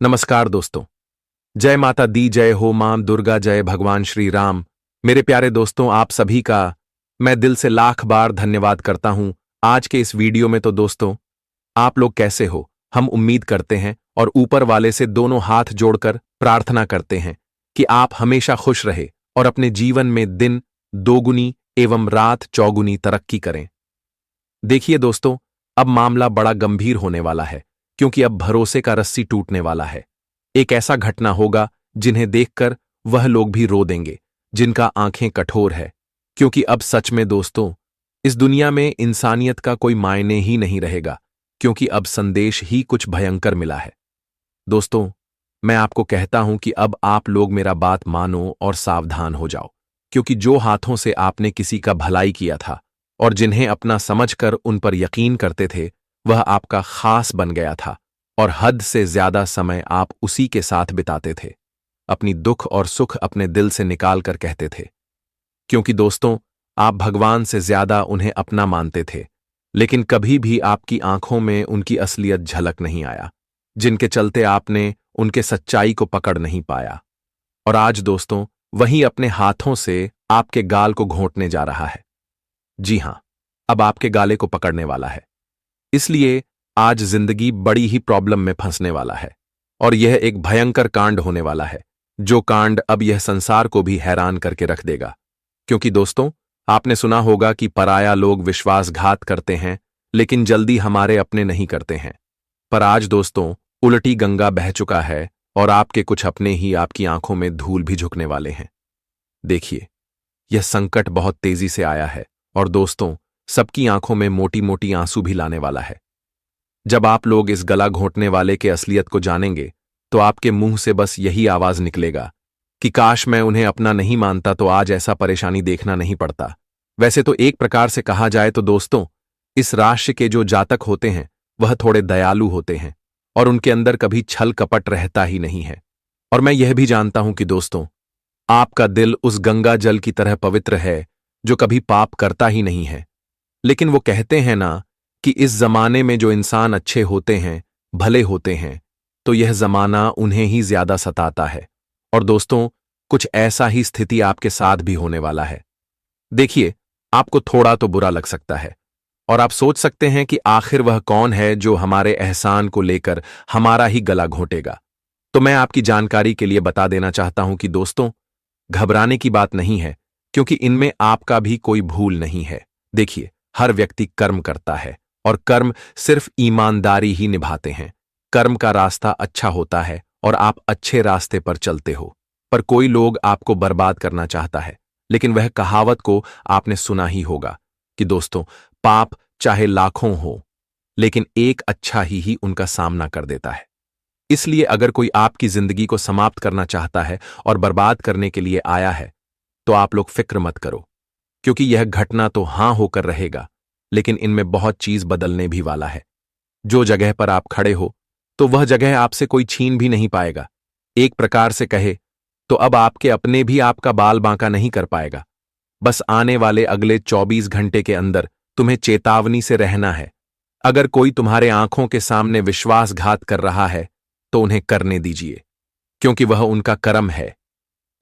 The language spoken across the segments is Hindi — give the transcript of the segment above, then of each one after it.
नमस्कार दोस्तों। जय माता दी, जय हो मां दुर्गा, जय भगवान श्री राम। मेरे प्यारे दोस्तों, आप सभी का मैं दिल से लाख बार धन्यवाद करता हूं। आज के इस वीडियो में तो दोस्तों, आप लोग कैसे हो? हम उम्मीद करते हैं और ऊपर वाले से दोनों हाथ जोड़कर प्रार्थना करते हैं कि आप हमेशा खुश रहे और अपने जीवन में दिन दोगुनी एवं रात चौगुनी तरक्की करें। देखिए दोस्तों, अब मामला बड़ा गंभीर होने वाला है, क्योंकि अब भरोसे का रस्सी टूटने वाला है। एक ऐसा घटना होगा जिन्हें देखकर वह लोग भी रो देंगे जिनका आंखें कठोर है, क्योंकि अब सच में दोस्तों, इस दुनिया में इंसानियत का कोई मायने ही नहीं रहेगा, क्योंकि अब संदेश ही कुछ भयंकर मिला है। दोस्तों, मैं आपको कहता हूं कि अब आप लोग मेरा बात मानो और सावधान हो जाओ, क्योंकि जो हाथों से आपने किसी का भलाई किया था और जिन्हें अपना समझकर उन पर यकीन करते थे, वह आपका खास बन गया था और हद से ज्यादा समय आप उसी के साथ बिताते थे। अपनी दुख और सुख अपने दिल से निकाल कर कहते थे, क्योंकि दोस्तों, आप भगवान से ज्यादा उन्हें अपना मानते थे, लेकिन कभी भी आपकी आंखों में उनकी असलियत झलक नहीं आया, जिनके चलते आपने उनके सच्चाई को पकड़ नहीं पाया। और आज दोस्तों, वही अपने हाथों से आपके गाल को घोंटने जा रहा है। जी हां, अब आपके गाले को पकड़ने वाला है। इसलिए आज जिंदगी बड़ी ही प्रॉब्लम में फंसने वाला है और यह एक भयंकर कांड होने वाला है, जो कांड अब यह संसार को भी हैरान करके रख देगा। क्योंकि दोस्तों, आपने सुना होगा कि पराया लोग विश्वासघात करते हैं, लेकिन जल्दी हमारे अपने नहीं करते हैं। पर आज दोस्तों, उलटी गंगा बह चुका है और आपके कुछ अपने ही आपकी आंखों में धूल भी झुकने वाले हैं। देखिए, यह संकट बहुत तेजी से आया है और दोस्तों, सबकी आंखों में मोटी मोटी आंसू भी लाने वाला है। जब आप लोग इस गला घोंटने वाले के असलियत को जानेंगे, तो आपके मुंह से बस यही आवाज निकलेगा कि काश मैं उन्हें अपना नहीं मानता तो आज ऐसा परेशानी देखना नहीं पड़ता। वैसे तो एक प्रकार से कहा जाए तो दोस्तों, इस राशि के जो जातक होते हैं वह थोड़े दयालु होते हैं और उनके अंदर कभी छल कपट रहता ही नहीं है। और मैं यह भी जानता हूं कि दोस्तों, आपका दिल उस गंगा जल की तरह पवित्र है जो कभी पाप करता ही नहीं है। लेकिन वो कहते हैं ना कि इस जमाने में जो इंसान अच्छे होते हैं, भले होते हैं, तो यह जमाना उन्हें ही ज्यादा सताता है। और दोस्तों, कुछ ऐसा ही स्थिति आपके साथ भी होने वाला है। देखिए, आपको थोड़ा तो बुरा लग सकता है और आप सोच सकते हैं कि आखिर वह कौन है जो हमारे एहसान को लेकर हमारा ही गला घोंटेगा। तो मैं आपकी जानकारी के लिए बता देना चाहता हूं कि दोस्तों, घबराने की बात नहीं है, क्योंकि इनमें आपका भी कोई भूल नहीं है। देखिए, हर व्यक्ति कर्म करता है और कर्म सिर्फ ईमानदारी ही निभाते हैं। कर्म का रास्ता अच्छा होता है और आप अच्छे रास्ते पर चलते हो। पर कोई लोग आपको बर्बाद करना चाहता है, लेकिन वह कहावत को आपने सुना ही होगा कि दोस्तों, पाप चाहे लाखों हो, लेकिन एक अच्छा ही उनका सामना कर देता है। इसलिए अगर कोई आपकी जिंदगी को समाप्त करना चाहता है और बर्बाद करने के लिए आया है, तो आप लोग फिक्र मत करो, क्योंकि यह घटना तो हां होकर रहेगा, लेकिन इनमें बहुत चीज बदलने भी वाला है। जो जगह पर आप खड़े हो, तो वह जगह आपसे कोई छीन भी नहीं पाएगा। एक प्रकार से कहे तो अब आपके अपने भी आपका बाल बांका नहीं कर पाएगा। बस आने वाले अगले 24 घंटे के अंदर तुम्हें चेतावनी से रहना है। अगर कोई तुम्हारे आंखों के सामने विश्वासघात कर रहा है, तो उन्हें करने दीजिए, क्योंकि वह उनका कर्म है।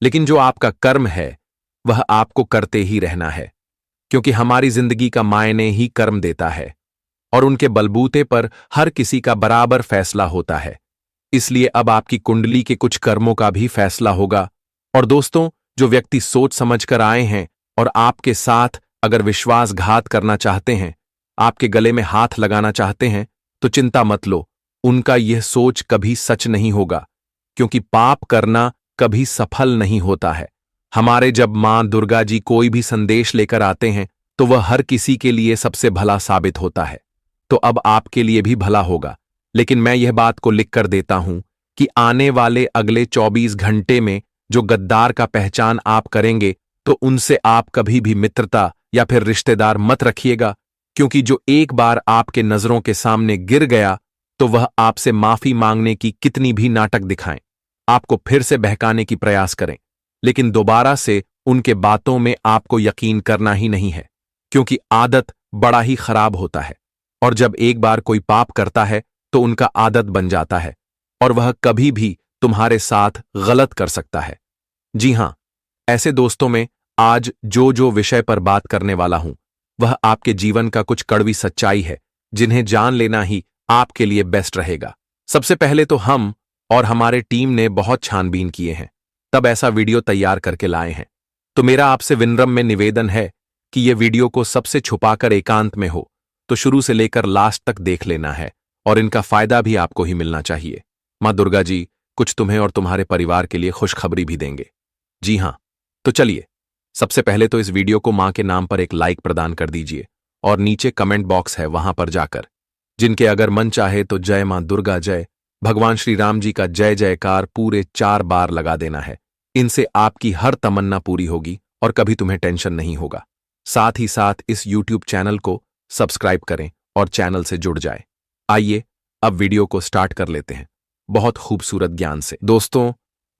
लेकिन जो आपका कर्म है, वह आपको करते ही रहना है, क्योंकि हमारी जिंदगी का मायने ही कर्म देता है और उनके बलबूते पर हर किसी का बराबर फैसला होता है। इसलिए अब आपकी कुंडली के कुछ कर्मों का भी फैसला होगा। और दोस्तों, जो व्यक्ति सोच समझकर आए हैं और आपके साथ अगर विश्वासघात करना चाहते हैं, आपके गले में हाथ लगाना चाहते हैं, तो चिंता मत लो, उनका यह सोच कभी सच नहीं होगा, क्योंकि पाप करना कभी सफल नहीं होता है। हमारे जब मां दुर्गा जी कोई भी संदेश लेकर आते हैं, तो वह हर किसी के लिए सबसे भला साबित होता है। तो अब आपके लिए भी भला होगा। लेकिन मैं यह बात को लिख कर देता हूं कि आने वाले अगले 24 घंटे में जो गद्दार का पहचान आप करेंगे, तो उनसे आप कभी भी मित्रता या फिर रिश्तेदार मत रखिएगा, क्योंकि जो एक बार आपके नजरों के सामने गिर गया, तो वह आपसे माफी मांगने की कितनी भी नाटक दिखाएं, आपको फिर से बहकाने की प्रयास करें, लेकिन दोबारा से उनके बातों में आपको यकीन करना ही नहीं है, क्योंकि आदत बड़ा ही खराब होता है। और जब एक बार कोई पाप करता है, तो उनका आदत बन जाता है और वह कभी भी तुम्हारे साथ गलत कर सकता है। जी हां, ऐसे दोस्तों में आज जो विषय पर बात करने वाला हूं, वह आपके जीवन का कुछ कड़वी सच्चाई है, जिन्हें जान लेना ही आपके लिए बेस्ट रहेगा। सबसे पहले तो हम और हमारे टीम ने बहुत छानबीन किए हैं, तब ऐसा वीडियो तैयार करके लाए हैं। तो मेरा आपसे विनम्र में निवेदन है कि यह वीडियो को सबसे छुपाकर एकांत में हो, तो शुरू से लेकर लास्ट तक देख लेना है और इनका फायदा भी आपको ही मिलना चाहिए। मां दुर्गा जी कुछ तुम्हें और तुम्हारे परिवार के लिए खुशखबरी भी देंगे। जी हां, तो चलिए, सबसे पहले तो इस वीडियो को मां के नाम पर एक लाइक प्रदान कर दीजिए और नीचे कमेंट बॉक्स है, वहां पर जाकर जिनके अगर मन चाहे तो जय मां दुर्गा जय, भगवान श्री राम जी का जय जयकार पूरे 4 बार लगा देना है। इनसे आपकी हर तमन्ना पूरी होगी और कभी तुम्हें टेंशन नहीं होगा। साथ ही साथ इस YouTube चैनल को सब्सक्राइब करें और चैनल से जुड़ जाए। आइए अब वीडियो को स्टार्ट कर लेते हैं बहुत खूबसूरत ज्ञान से। दोस्तों,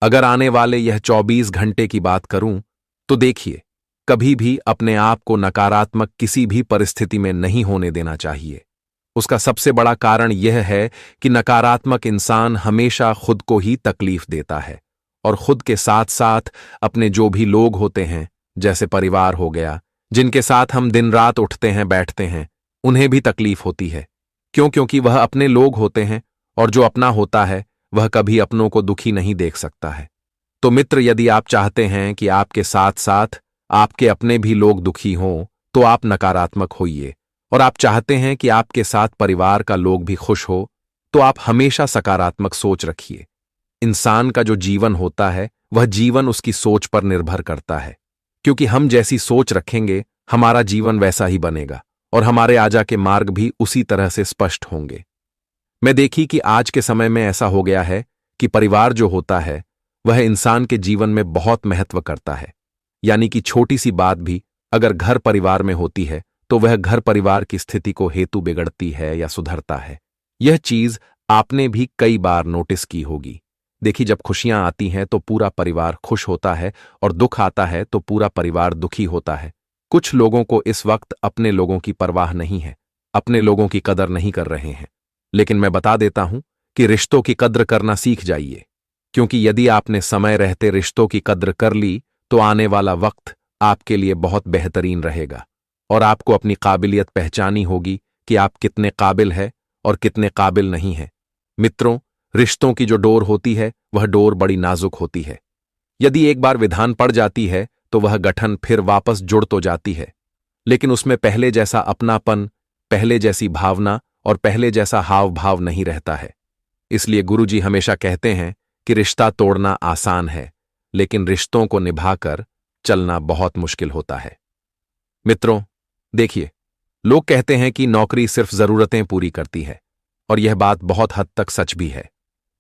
अगर आने वाले यह 24 घंटे की बात करूं तो देखिए, कभी भी अपने आप को नकारात्मक किसी भी परिस्थिति में नहीं होने देना चाहिए। उसका सबसे बड़ा कारण यह है कि नकारात्मक इंसान हमेशा खुद को ही तकलीफ देता है और खुद के साथ साथ अपने जो भी लोग होते हैं, जैसे परिवार हो गया, जिनके साथ हम दिन रात उठते हैं बैठते हैं, उन्हें भी तकलीफ होती है। क्योंकि वह अपने लोग होते हैं और जो अपना होता है वह कभी अपनों को दुखी नहीं देख सकता है। तो मित्र, यदि आप चाहते हैं कि आपके साथ साथ आपके अपने भी लोग दुखी हों, तो आप नकारात्मक होइए, और आप चाहते हैं कि आपके साथ परिवार का लोग भी खुश हो, तो आप हमेशा सकारात्मक सोच रखिए। इंसान का जो जीवन होता है वह जीवन उसकी सोच पर निर्भर करता है, क्योंकि हम जैसी सोच रखेंगे हमारा जीवन वैसा ही बनेगा और हमारे आजा के मार्ग भी उसी तरह से स्पष्ट होंगे। मैं देखी कि आज के समय में ऐसा हो गया है कि परिवार जो होता है वह इंसान के जीवन में बहुत महत्व करता है। यानी कि छोटी सी बात भी अगर घर परिवार में होती है तो वह घर परिवार की स्थिति को हेतु बिगड़ती है या सुधरता है। यह चीज आपने भी कई बार नोटिस की होगी। देखिए, जब खुशियां आती हैं तो पूरा परिवार खुश होता है और दुख आता है तो पूरा परिवार दुखी होता है। कुछ लोगों को इस वक्त अपने लोगों की परवाह नहीं है, अपने लोगों की कदर नहीं कर रहे हैं। लेकिन मैं बता देता हूं कि रिश्तों की कद्र करना सीख जाइए, क्योंकि यदि आपने समय रहते रिश्तों की कद्र कर ली तो आने वाला वक्त आपके लिए बहुत बेहतरीन रहेगा और आपको अपनी काबिलियत पहचानी होगी कि आप कितने काबिल हैं और कितने काबिल नहीं हैं। मित्रों, रिश्तों की जो डोर होती है वह डोर बड़ी नाजुक होती है। यदि एक बार विधान पड़ जाती है तो वह गठन फिर वापस जुड़ तो जाती है, लेकिन उसमें पहले जैसा अपनापन, पहले जैसी भावना और पहले जैसा हाव भाव नहीं रहता है। इसलिए गुरुजी हमेशा कहते हैं कि रिश्ता तोड़ना आसान है, लेकिन रिश्तों को निभाकर चलना बहुत मुश्किल होता है। मित्रों, देखिए, लोग कहते हैं कि नौकरी सिर्फ जरूरतें पूरी करती है, और यह बात बहुत हद तक सच भी है।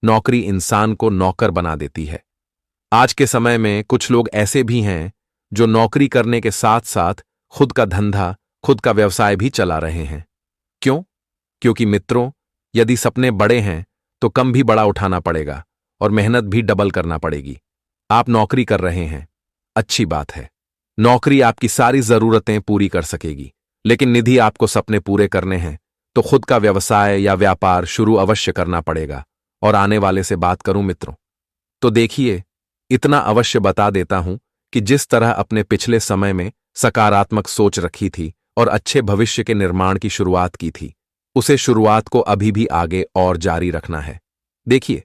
नौकरी इंसान को नौकर बना देती है। आज के समय में कुछ लोग ऐसे भी हैं जो नौकरी करने के साथ साथ खुद का धंधा, खुद का व्यवसाय भी चला रहे हैं। क्यों? क्योंकि मित्रों, यदि सपने बड़े हैं तो कम भी बड़ा उठाना पड़ेगा और मेहनत भी डबल करना पड़ेगी। आप नौकरी कर रहे हैं, अच्छी बात है। नौकरी आपकी सारी जरूरतें पूरी कर सकेगी, लेकिन निधि आपको सपने पूरे करने हैं तो खुद का व्यवसाय या व्यापार शुरू अवश्य करना पड़ेगा। और आने वाले से बात करूं मित्रों, तो देखिए, इतना अवश्य बता देता हूं कि जिस तरह अपने पिछले समय में सकारात्मक सोच रखी थी और अच्छे भविष्य के निर्माण की शुरुआत की थी, उसे शुरुआत को अभी भी आगे और जारी रखना है। देखिए,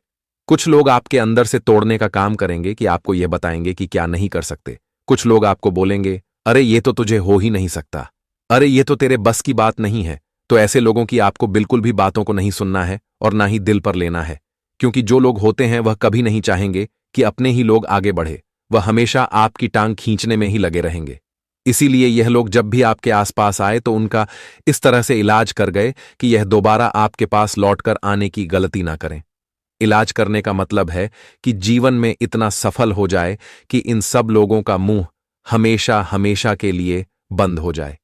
कुछ लोग आपके अंदर से तोड़ने का काम करेंगे कि आपको यह बताएंगे कि क्या नहीं कर सकते। कुछ लोग आपको बोलेंगे, अरे ये तो तुझे हो ही नहीं सकता, अरे ये तो तेरे बस की बात नहीं है। तो ऐसे लोगों की आपको बिल्कुल भी बातों को नहीं सुनना है और ना ही दिल पर लेना है, क्योंकि जो लोग होते हैं वह कभी नहीं चाहेंगे कि अपने ही लोग आगे बढ़े। वह हमेशा आपकी टांग खींचने में ही लगे रहेंगे। इसीलिए यह लोग जब भी आपके आसपास आए तो उनका इस तरह से इलाज कर गए कि यह दोबारा आपके पास लौटकर आने की गलती ना करें। इलाज करने का मतलब है कि जीवन में इतना सफल हो जाए कि इन सब लोगों का मुंह हमेशा हमेशा के लिए बंद हो जाए।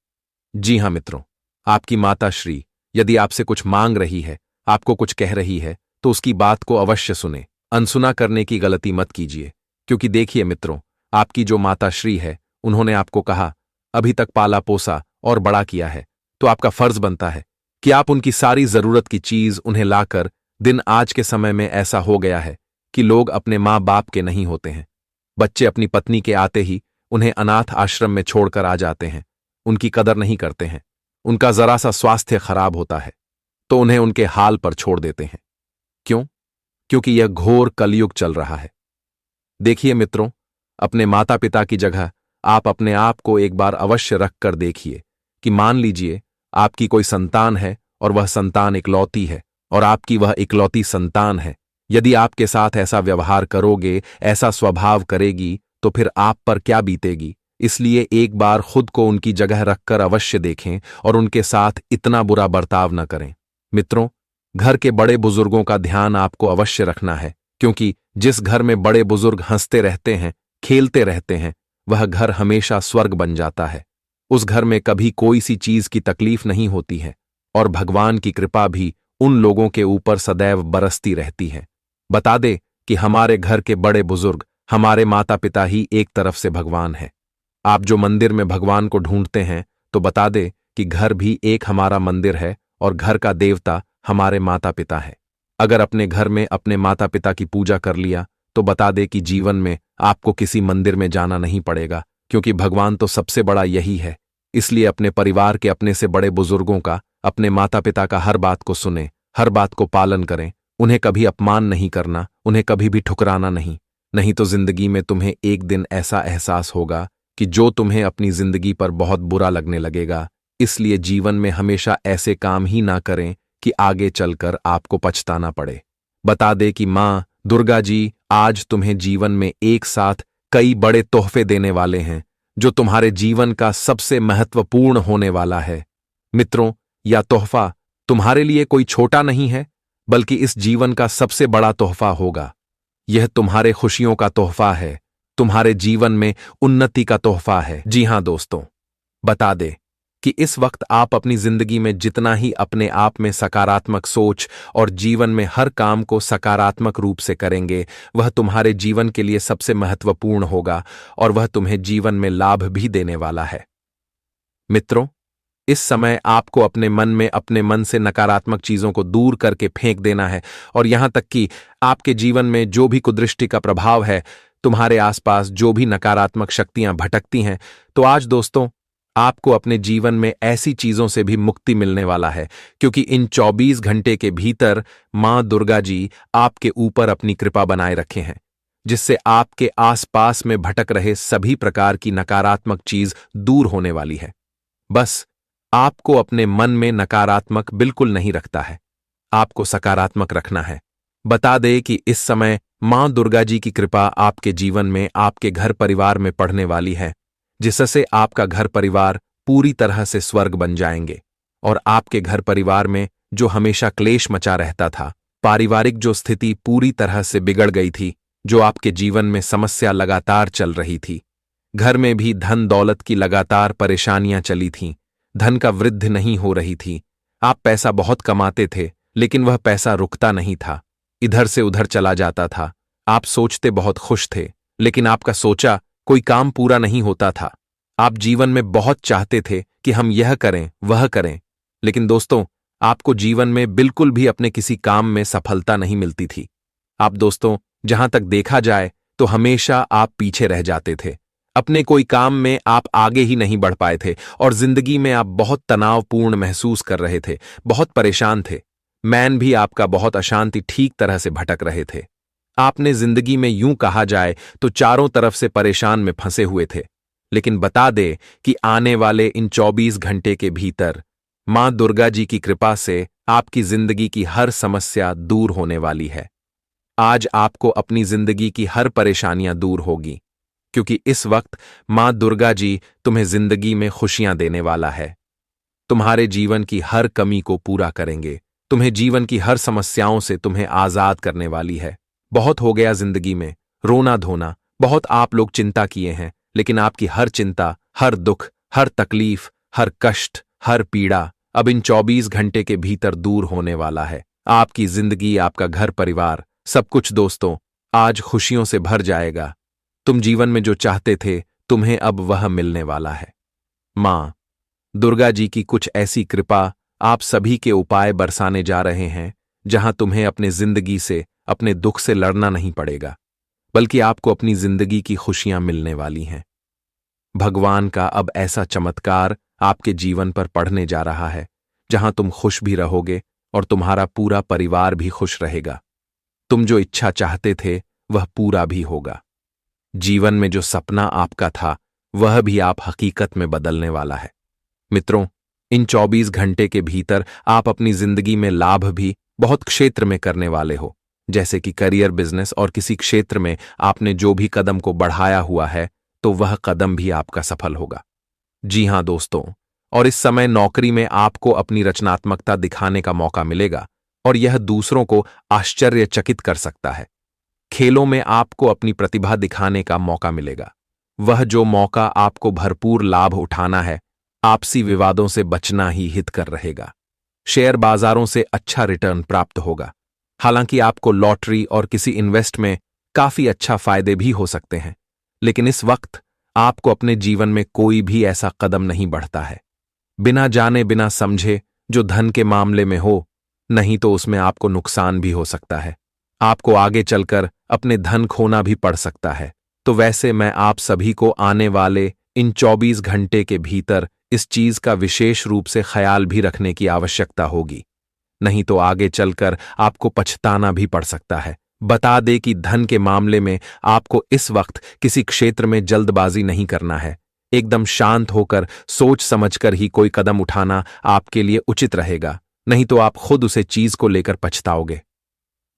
जी हां मित्रों, आपकी माता श्री यदि आपसे कुछ मांग रही है, आपको कुछ कह रही है, तो उसकी बात को अवश्य सुने। अनसुना करने की गलती मत कीजिए, क्योंकि देखिए मित्रों, आपकी जो माता श्री है उन्होंने आपको कहा, अभी तक पाला पोसा और बड़ा किया है, तो आपका फर्ज बनता है कि आप उनकी सारी जरूरत की चीज उन्हें लाकर दिन आज के समय में ऐसा हो गया है कि लोग अपने माँ बाप के नहीं होते हैं। बच्चे अपनी पत्नी के आते ही उन्हें अनाथ आश्रम में छोड़कर आ जाते हैं। उनकी कदर नहीं करते हैं। उनका जरा सा स्वास्थ्य खराब होता है तो उन्हें उनके हाल पर छोड़ देते हैं। क्यों? क्योंकि यह घोर कलयुग चल रहा है। देखिए मित्रों, अपने माता पिता की जगह आप अपने आप को एक बार अवश्य रख कर देखिए कि मान लीजिए आपकी कोई संतान है और वह संतान इकलौती है और आपकी वह इकलौती संतान है। यदि आपके साथ ऐसा व्यवहार करोगे, ऐसा स्वभाव करेगी, तो फिर आप पर क्या बीतेगी। इसलिए एक बार खुद को उनकी जगह रखकर अवश्य देखें और उनके साथ इतना बुरा बर्ताव न करें। मित्रों, घर के बड़े बुजुर्गों का ध्यान आपको अवश्य रखना है, क्योंकि जिस घर में बड़े बुजुर्ग हंसते रहते हैं, खेलते रहते हैं, वह घर हमेशा स्वर्ग बन जाता है। उस घर में कभी कोई सी चीज की तकलीफ नहीं होती है और भगवान की कृपा भी उन लोगों के ऊपर सदैव बरसती रहती है। बता दे कि हमारे घर के बड़े बुजुर्ग, हमारे माता पिता ही एक तरफ से भगवान है। आप जो मंदिर में भगवान को ढूंढते हैं, तो बता दे कि घर भी एक हमारा मंदिर है और घर का देवता हमारे माता पिता है। अगर अपने घर में अपने माता पिता की पूजा कर लिया तो बता दे कि जीवन में आपको किसी मंदिर में जाना नहीं पड़ेगा, क्योंकि भगवान तो सबसे बड़ा यही है। इसलिए अपने परिवार के अपने से बड़े बुजुर्गों का, अपने माता पिता का हर बात को सुने, हर बात को पालन करें। उन्हें कभी अपमान नहीं करना, उन्हें कभी भी ठुकराना नहीं। नहीं तो जिंदगी में तुम्हें एक दिन ऐसा एहसास होगा कि जो तुम्हें अपनी जिंदगी पर बहुत बुरा लगने लगेगा। इसलिए जीवन में हमेशा ऐसे काम ही ना करें कि आगे चलकर आपको पछताना पड़े। बता दे कि माँ दुर्गा जी आज तुम्हें जीवन में एक साथ कई बड़े तोहफे देने वाले हैं, जो तुम्हारे जीवन का सबसे महत्वपूर्ण होने वाला है। मित्रों, यह तोहफा तुम्हारे लिए कोई छोटा नहीं है, बल्कि इस जीवन का सबसे बड़ा तोहफा होगा। यह तुम्हारे खुशियों का तोहफा है, तुम्हारे जीवन में उन्नति का तोहफा है। जी हां दोस्तों, बता दे कि इस वक्त आप अपनी जिंदगी में जितना ही अपने आप में सकारात्मक सोच और जीवन में हर काम को सकारात्मक रूप से करेंगे, वह तुम्हारे जीवन के लिए सबसे महत्वपूर्ण होगा और वह तुम्हें जीवन में लाभ भी देने वाला है। मित्रों, इस समय आपको अपने मन में, अपने मन से नकारात्मक चीजों को दूर करके फेंक देना है और यहां तक कि आपके जीवन में जो भी कुदृष्टि का प्रभाव है, तुम्हारे आसपास जो भी नकारात्मक शक्तियां भटकती हैं, तो आज दोस्तों आपको अपने जीवन में ऐसी चीजों से भी मुक्ति मिलने वाला है, क्योंकि इन 24 घंटे के भीतर मां दुर्गा जी आपके ऊपर अपनी कृपा बनाए रखे हैं, जिससे आपके आसपास में भटक रहे सभी प्रकार की नकारात्मक चीज दूर होने वाली है। बस आपको अपने मन में नकारात्मक बिल्कुल नहीं रखता है, आपको सकारात्मक रखना है। बता दे कि इस समय मां दुर्गा जी की कृपा आपके जीवन में, आपके घर परिवार में पड़ने वाली है, जिससे आपका घर परिवार पूरी तरह से स्वर्ग बन जाएंगे और आपके घर परिवार में जो हमेशा क्लेश मचा रहता था, पारिवारिक जो स्थिति पूरी तरह से बिगड़ गई थी, जो आपके जीवन में समस्या लगातार चल रही थी, घर में भी धन दौलत की लगातार परेशानियां चली थीं, धन का वृद्धि नहीं हो रही थी। आप पैसा बहुत कमाते थे, लेकिन वह पैसा रुकता नहीं था, इधर से उधर चला जाता था। आप सोचते बहुत खुश थे, लेकिन आपका सोचा कोई काम पूरा नहीं होता था। आप जीवन में बहुत चाहते थे कि हम यह करें, वह करें, लेकिन दोस्तों आपको जीवन में बिल्कुल भी अपने किसी काम में सफलता नहीं मिलती थी। आप दोस्तों, जहां तक देखा जाए तो हमेशा आप पीछे रह जाते थे। अपने कोई काम में आप आगे ही नहीं बढ़ पाए थे और जिंदगी में आप बहुत तनावपूर्ण महसूस कर रहे थे, बहुत परेशान थे। मैन भी आपका बहुत अशांति ठीक तरह से भटक रहे थे। आपने जिंदगी में यूं कहा जाए तो चारों तरफ से परेशान में फंसे हुए थे। लेकिन बता दे कि आने वाले इन 24 घंटे के भीतर मां दुर्गा जी की कृपा से आपकी जिंदगी की हर समस्या दूर होने वाली है। आज आपको अपनी जिंदगी की हर परेशानियां दूर होगी, क्योंकि इस वक्त मां दुर्गा जी तुम्हें जिंदगी में खुशियां देने वाला है। तुम्हारे जीवन की हर कमी को पूरा करेंगे, तुम्हें जीवन की हर समस्याओं से तुम्हें आजाद करने वाली है। बहुत हो गया जिंदगी में रोना धोना, बहुत आप लोग चिंता किए हैं, लेकिन आपकी हर चिंता, हर दुख, हर तकलीफ, हर कष्ट, हर पीड़ा अब इन 24 घंटे के भीतर दूर होने वाला है। आपकी जिंदगी, आपका घर परिवार, सब कुछ दोस्तों आज खुशियों से भर जाएगा। तुम जीवन में जो चाहते थे, तुम्हें अब वह मिलने वाला है। मां दुर्गा जी की कुछ ऐसी कृपा आप सभी के उपाय बरसाने जा रहे हैं, जहां तुम्हें अपने जिंदगी से, अपने दुख से लड़ना नहीं पड़ेगा, बल्कि आपको अपनी जिंदगी की खुशियां मिलने वाली हैं। भगवान का अब ऐसा चमत्कार आपके जीवन पर पड़ने जा रहा है, जहां तुम खुश भी रहोगे और तुम्हारा पूरा परिवार भी खुश रहेगा। तुम जो इच्छा चाहते थे वह पूरा भी होगा। जीवन में जो सपना आपका था वह भी आप हकीकत में बदलने वाला है। मित्रों, इन 24 घंटे के भीतर आप अपनी जिंदगी में लाभ भी बहुत क्षेत्र में करने वाले हो, जैसे कि करियर, बिजनेस और किसी क्षेत्र में आपने जो भी कदम को बढ़ाया हुआ है तो वह कदम भी आपका सफल होगा। जी हां दोस्तों, और इस समय नौकरी में आपको अपनी रचनात्मकता दिखाने का मौका मिलेगा और यह दूसरों को आश्चर्यचकित कर सकता है। खेलों में आपको अपनी प्रतिभा दिखाने का मौका मिलेगा, वह जो मौका आपको भरपूर लाभ उठाना है। आपसी विवादों से बचना ही हित कर रहेगा। शेयर बाजारों से अच्छा रिटर्न प्राप्त होगा। हालांकि आपको लॉटरी और किसी इन्वेस्ट में काफी अच्छा फायदे भी हो सकते हैं, लेकिन इस वक्त आपको अपने जीवन में कोई भी ऐसा कदम नहीं बढ़ता है बिना जाने बिना समझे जो धन के मामले में हो, नहीं तो उसमें आपको नुकसान भी हो सकता है। आपको आगे चलकर अपने धन खोना भी पड़ सकता है। तो वैसे मैं आप सभी को आने वाले इन 24 घंटे के भीतर इस चीज का विशेष रूप से ख्याल भी रखने की आवश्यकता होगी, नहीं तो आगे चलकर आपको पछताना भी पड़ सकता है। बता दे कि धन के मामले में आपको इस वक्त किसी क्षेत्र में जल्दबाजी नहीं करना है। एकदम शांत होकर सोच समझकर ही कोई कदम उठाना आपके लिए उचित रहेगा, नहीं तो आप खुद उसे चीज को लेकर पछताओगे।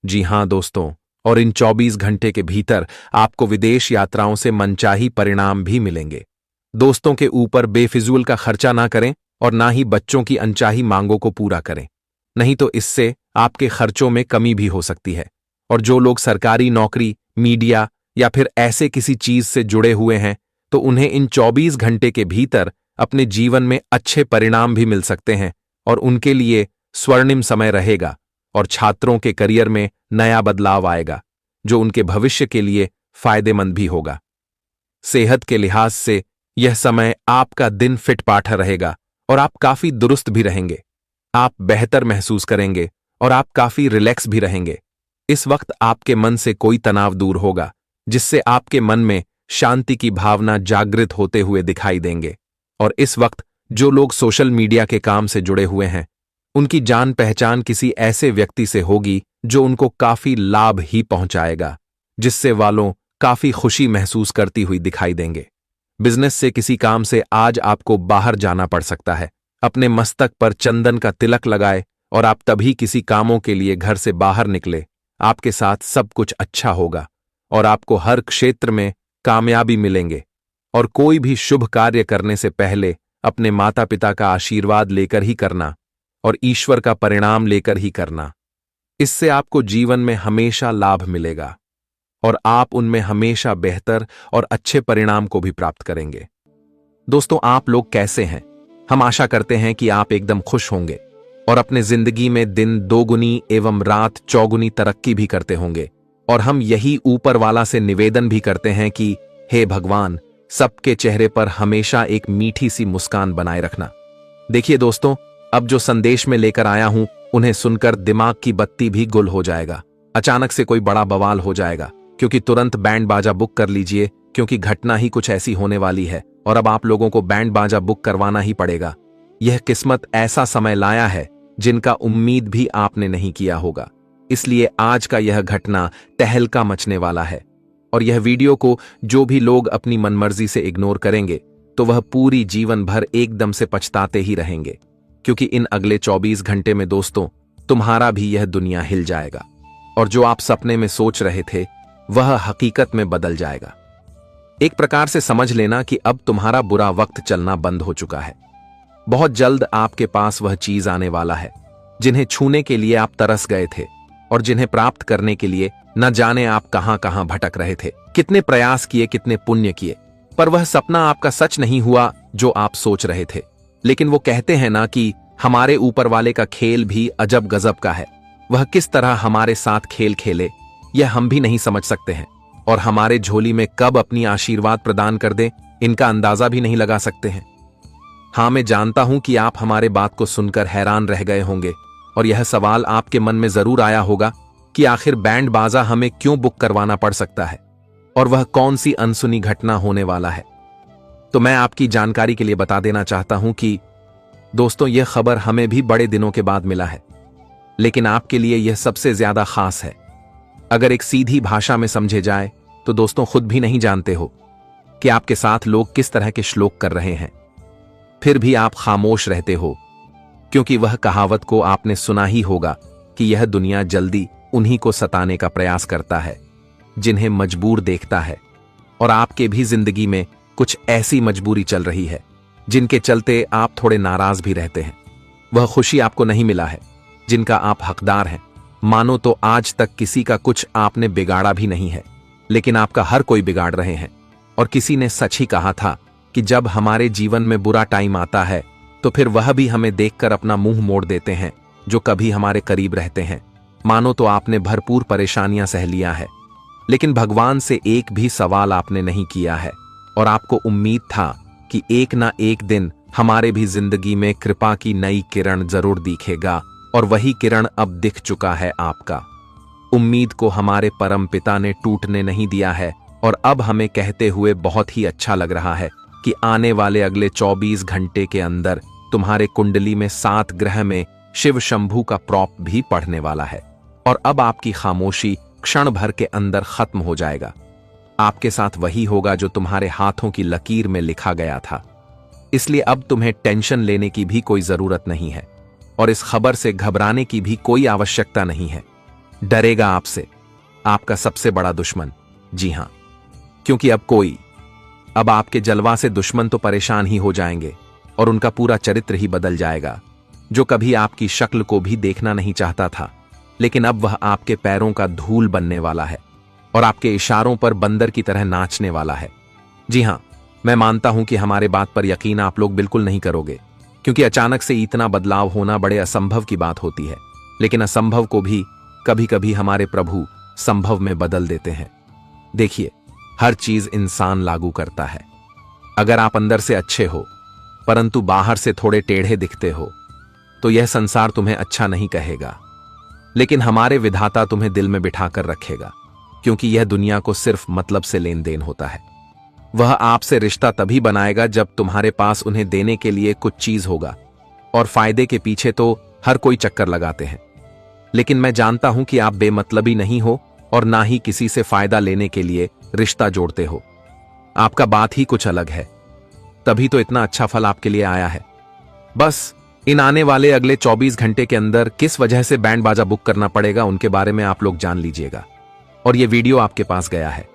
जी हां दोस्तों, और इन 24 घंटे के भीतर आपको विदेश यात्राओं से मनचाही परिणाम भी मिलेंगे। दोस्तों के ऊपर बेफिजूल का खर्चा ना करें और ना ही बच्चों की अनचाही मांगों को पूरा करें, नहीं तो इससे आपके खर्चों में कमी भी हो सकती है। और जो लोग सरकारी नौकरी, मीडिया या फिर ऐसे किसी चीज से जुड़े हुए हैं तो उन्हें इन 24 घंटे के भीतर अपने जीवन में अच्छे परिणाम भी मिल सकते हैं और उनके लिए स्वर्णिम समय रहेगा। और छात्रों के करियर में नया बदलाव आएगा जो उनके भविष्य के लिए फायदेमंद भी होगा। सेहत के लिहाज से यह समय आपका दिन फिट पाठा रहेगा और आप काफी दुरुस्त भी रहेंगे। आप बेहतर महसूस करेंगे और आप काफी रिलैक्स भी रहेंगे। इस वक्त आपके मन से कोई तनाव दूर होगा, जिससे आपके मन में शांति की भावना जागृत होते हुए दिखाई देंगे। और इस वक्त जो लोग सोशल मीडिया के काम से जुड़े हुए हैं, उनकी जान पहचान किसी ऐसे व्यक्ति से होगी जो उनको काफी लाभ ही पहुंचाएगा, जिससे वालों काफी खुशी महसूस करती हुई दिखाई देंगे। बिजनेस से किसी काम से आज आपको बाहर जाना पड़ सकता है। अपने मस्तक पर चंदन का तिलक लगाए और आप तभी किसी कामों के लिए घर से बाहर निकले। आपके साथ सब कुछ अच्छा होगा और आपको हर क्षेत्र में कामयाबी मिलेंगे। और कोई भी शुभ कार्य करने से पहले अपने माता पिता का आशीर्वाद लेकर ही करना और ईश्वर का परिणाम लेकर ही करना। इससे आपको जीवन में हमेशा लाभ मिलेगा और आप उनमें हमेशा बेहतर और अच्छे परिणाम को भी प्राप्त करेंगे। दोस्तों, आप लोग कैसे हैं? हम आशा करते हैं कि आप एकदम खुश होंगे और अपने जिंदगी में दिन दोगुनी एवं रात चौगुनी तरक्की भी करते होंगे। और हम यही ऊपर वाला से निवेदन भी करते हैं कि हे भगवान, सबके चेहरे पर हमेशा एक मीठी सी मुस्कान बनाए रखना। देखिए दोस्तों, अब जो संदेश में लेकर आया हूं उन्हें सुनकर दिमाग की बत्ती भी गुल हो जाएगा। अचानक से कोई बड़ा बवाल हो जाएगा, क्योंकि तुरंत बैंड बाजा बुक कर लीजिए, क्योंकि घटना ही कुछ ऐसी होने वाली है और अब आप लोगों को बैंड बाजा बुक करवाना ही पड़ेगा। यह किस्मत ऐसा समय लाया है जिनका उम्मीद भी आपने नहीं किया होगा। इसलिए आज का यह घटना तहलका मचने वाला है और यह वीडियो को जो भी लोग अपनी मनमर्जी से इग्नोर करेंगे तो वह पूरी जीवन भर एकदम से पछताते ही रहेंगे, क्योंकि इन अगले 24 घंटे में दोस्तों तुम्हारा भी यह दुनिया हिल जाएगा और जो आप सपने में सोच रहे थे वह हकीकत में बदल जाएगा। एक प्रकार से समझ लेना कि अब तुम्हारा बुरा वक्त चलना बंद हो चुका है। बहुत जल्द आपके पास वह चीज आने वाला है जिन्हें छूने के लिए आप तरस गए थे और जिन्हें प्राप्त करने के लिए न जाने आप कहां कहां भटक रहे थे। कितने प्रयास किए, कितने पुण्य किए, पर वह सपना आपका सच नहीं हुआ जो आप सोच रहे थे। लेकिन वो कहते हैं ना कि हमारे ऊपर वाले का खेल भी अजब गजब का है। वह किस तरह हमारे साथ खेल खेले यह हम भी नहीं समझ सकते हैं और हमारे झोली में कब अपनी आशीर्वाद प्रदान कर दे इनका अंदाजा भी नहीं लगा सकते हैं। हाँ, मैं जानता हूं कि आप हमारे बात को सुनकर हैरान रह गए होंगे और यह सवाल आपके मन में जरूर आया होगा कि आखिर बैंड बाजा हमें क्यों बुक करवाना पड़ सकता है और वह कौन सी अनसुनी घटना होने वाला है। तो मैं आपकी जानकारी के लिए बता देना चाहता हूं कि दोस्तों, यह खबर हमें भी बड़े दिनों के बाद मिला है, लेकिन आपके लिए यह सबसे ज्यादा खास है। अगर एक सीधी भाषा में समझे जाए तो दोस्तों, खुद भी नहीं जानते हो कि आपके साथ लोग किस तरह के श्लोक कर रहे हैं, फिर भी आप खामोश रहते हो, क्योंकि वह कहावत को आपने सुना ही होगा कि यह दुनिया जल्दी उन्हीं को सताने का प्रयास करता है जिन्हें मजबूर देखता है। और आपके भी जिंदगी में कुछ ऐसी मजबूरी चल रही है जिनके चलते आप थोड़े नाराज भी रहते हैं। वह खुशी आपको नहीं मिला है जिनका आप हकदार हैं। मानो तो आज तक किसी का कुछ आपने बिगाड़ा भी नहीं है, लेकिन आपका हर कोई बिगाड़ रहे हैं। और किसी ने सच ही कहा था कि जब हमारे जीवन में बुरा टाइम आता है तो फिर वह भी हमें देखकर अपना मुंह मोड़ देते हैं जो कभी हमारे करीब रहते हैं। मानो तो आपने भरपूर परेशानियां सह लिया है, लेकिन भगवान से एक भी सवाल आपने नहीं किया है। और आपको उम्मीद था कि एक ना एक दिन हमारे भी जिंदगी में कृपा की नई किरण जरूर दिखेगा, और वही किरण अब दिख चुका है आपका। उम्मीद को हमारे परम पिता ने टूटने नहीं दिया है, और अब हमें कहते हुए बहुत ही अच्छा लग रहा है कि आने वाले अगले 24 घंटे के अंदर तुम्हारे कुंडली में 7 ग्रह में शिव शंभू का प्रॉप भी पढ़ने वाला है, और अब आपकी खामोशी क्षण भर के अंदर खत्म हो जाएगा। आपके साथ वही होगा जो तुम्हारे हाथों की लकीर में लिखा गया था। इसलिए अब तुम्हें टेंशन लेने की भी कोई जरूरत नहीं है, और इस खबर से घबराने की भी कोई आवश्यकता नहीं है। डरेगा आपसे आपका सबसे बड़ा दुश्मन, जी हां, क्योंकि अब आपके जलवा से दुश्मन तो परेशान ही हो जाएंगे, और उनका पूरा चरित्र ही बदल जाएगा। जो कभी आपकी शक्ल को भी देखना नहीं चाहता था, लेकिन अब वह आपके पैरों का धूल बनने वाला है और आपके इशारों पर बंदर की तरह नाचने वाला है। जी हां, मैं मानता हूं कि हमारे बात पर यकीन आप लोग बिल्कुल नहीं करोगे, क्योंकि अचानक से इतना बदलाव होना बड़े असंभव की बात होती है। लेकिन असंभव को भी कभी कभी हमारे प्रभु संभव में बदल देते हैं। देखिए, हर चीज इंसान लागू करता है। अगर आप अंदर से अच्छे हो परंतु बाहर से थोड़े टेढ़े दिखते हो तो यह संसार तुम्हें अच्छा नहीं कहेगा, लेकिन हमारे विधाता तुम्हें दिल में बिठाकर रखेगा, क्योंकि यह दुनिया को सिर्फ मतलब से लेन देन होता है। वह आपसे रिश्ता तभी बनाएगा जब तुम्हारे पास उन्हें देने के लिए कुछ चीज होगा, और फायदे के पीछे तो हर कोई चक्कर लगाते हैं। लेकिन मैं जानता हूं कि आप बेमतलबी नहीं हो और ना ही किसी से फायदा लेने के लिए रिश्ता जोड़ते हो। आपका बात ही कुछ अलग है, तभी तो इतना अच्छा फल आपके लिए आया है। बस इन आने वाले अगले 24 घंटे के अंदर किस वजह से बैंड बाजा बुक करना पड़ेगा उनके बारे में आप लोग जान लीजिएगा। और यह वीडियो आपके पास गया है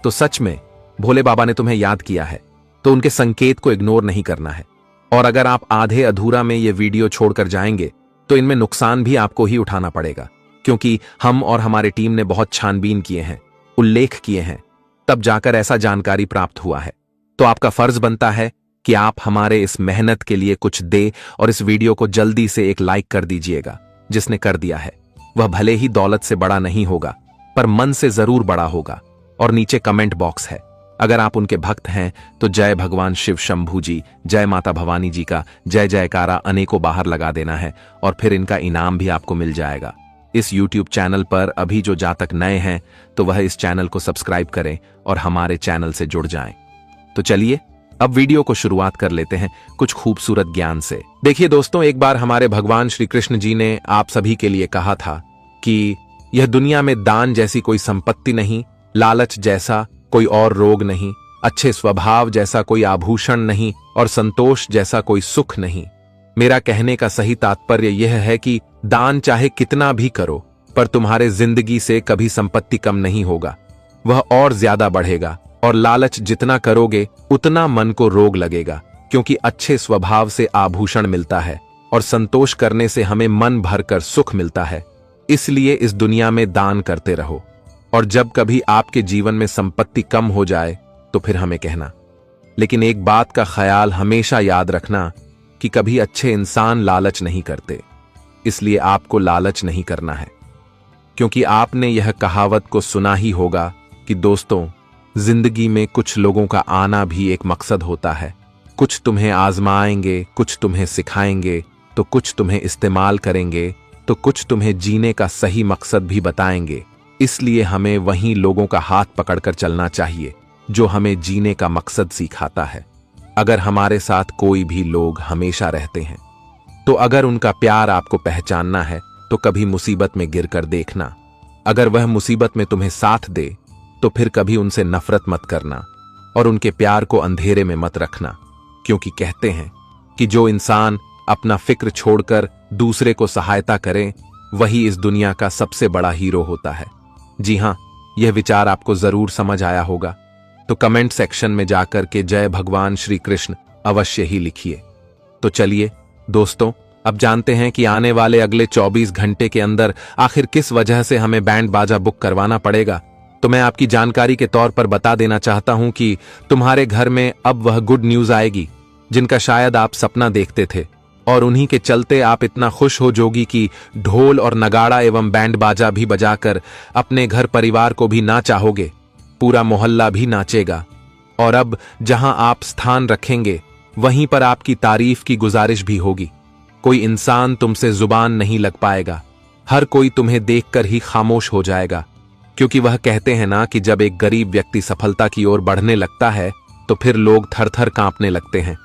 तो सच में भोले बाबा ने तुम्हें याद किया है, तो उनके संकेत को इग्नोर नहीं करना है। और अगर आप आधे अधूरा में यह वीडियो छोड़कर जाएंगे तो इनमें नुकसान भी आपको ही उठाना पड़ेगा, क्योंकि हम और हमारी टीम ने बहुत छानबीन किए हैं, उल्लेख किए हैं, तब जाकर ऐसा जानकारी प्राप्त हुआ है। तो आपका फर्ज बनता है कि आप हमारे इस मेहनत के लिए कुछ दे, और इस वीडियो को जल्दी से एक लाइक कर दीजिएगा। जिसने कर दिया है वह भले ही दौलत से बड़ा नहीं होगा, पर मन से जरूर बड़ा होगा। और नीचे कमेंट बॉक्स है, अगर आप उनके भक्त हैं तो जय भगवान शिव शंभू जी, जय माता भवानी जी का जय जयकारा अनेकों बाहर लगा देना है, और फिर इनका इनाम भी आपको मिल जाएगा। इस YouTube चैनल पर अभी जो जातक नए हैं तो वह इस चैनल को सब्सक्राइब करें और हमारे चैनल से जुड़ जाएं। तो चलिए अब वीडियो को शुरुआत कर लेते हैं कुछ खूबसूरत ज्ञान से। देखिए दोस्तों, एक बार हमारे भगवान श्री कृष्ण जी ने आप सभी के लिए कहा था कि यह दुनिया में दान जैसी कोई संपत्ति नहीं, लालच जैसा कोई और रोग नहीं, अच्छे स्वभाव जैसा कोई आभूषण नहीं, और संतोष जैसा कोई सुख नहीं। मेरा कहने का सही तात्पर्य यह है कि दान चाहे कितना भी करो, पर तुम्हारे जिंदगी से कभी संपत्ति कम नहीं होगा, वह और ज्यादा बढ़ेगा। और लालच जितना करोगे उतना मन को रोग लगेगा, क्योंकि अच्छे स्वभाव से आभूषण मिलता है और संतोष करने से हमें मन भरकर सुख मिलता है। इसलिए इस दुनिया में दान करते रहो, और जब कभी आपके जीवन में संपत्ति कम हो जाए तो फिर हमें कहना। लेकिन एक बात का ख्याल हमेशा याद रखना कि कभी अच्छे इंसान लालच नहीं करते, इसलिए आपको लालच नहीं करना है। क्योंकि आपने यह कहावत को सुना ही होगा कि दोस्तों, जिंदगी में कुछ लोगों का आना भी एक मकसद होता है। कुछ तुम्हें आजमाएंगे, कुछ तुम्हें सिखाएंगे, तो कुछ तुम्हें इस्तेमाल करेंगे, तो कुछ तुम्हें जीने का सही मकसद भी बताएंगे। इसलिए हमें वहीं लोगों का हाथ पकड़कर चलना चाहिए जो हमें जीने का मकसद सिखाता है। अगर हमारे साथ कोई भी लोग हमेशा रहते हैं तो अगर उनका प्यार आपको पहचानना है तो कभी मुसीबत में गिरकर देखना। अगर वह मुसीबत में तुम्हें साथ दे तो फिर कभी उनसे नफरत मत करना और उनके प्यार को अंधेरे में मत रखना, क्योंकि कहते हैं कि जो इंसान अपना फिक्र छोड़कर दूसरे को सहायता करे वही इस दुनिया का सबसे बड़ा हीरो होता है। जी हां, यह विचार आपको जरूर समझ आया होगा, तो कमेंट सेक्शन में जाकर के जय भगवान श्री कृष्ण अवश्य ही लिखिए। तो चलिए दोस्तों, अब जानते हैं कि आने वाले अगले 24 घंटे के अंदर आखिर किस वजह से हमें बैंड बाजा बुक करवाना पड़ेगा। तो मैं आपकी जानकारी के तौर पर बता देना चाहता हूं कि तुम्हारे घर में अब वह गुड न्यूज आएगी जिनका शायद आप सपना देखते थे, और उन्हीं के चलते आप इतना खुश हो जोगी कि ढोल और नगाड़ा एवं बैंड बाजा भी बजाकर अपने घर परिवार को भी ना चाहोगे। पूरा मोहल्ला भी नाचेगा, और अब जहां आप स्थान रखेंगे वहीं पर आपकी तारीफ की गुजारिश भी होगी। कोई इंसान तुमसे जुबान नहीं लग पाएगा, हर कोई तुम्हें देखकर ही खामोश हो जाएगा, क्योंकि वह कहते हैं ना कि जब एक गरीब व्यक्ति सफलता की ओर बढ़ने लगता है तो फिर लोग थर थर कांपने लगते हैं।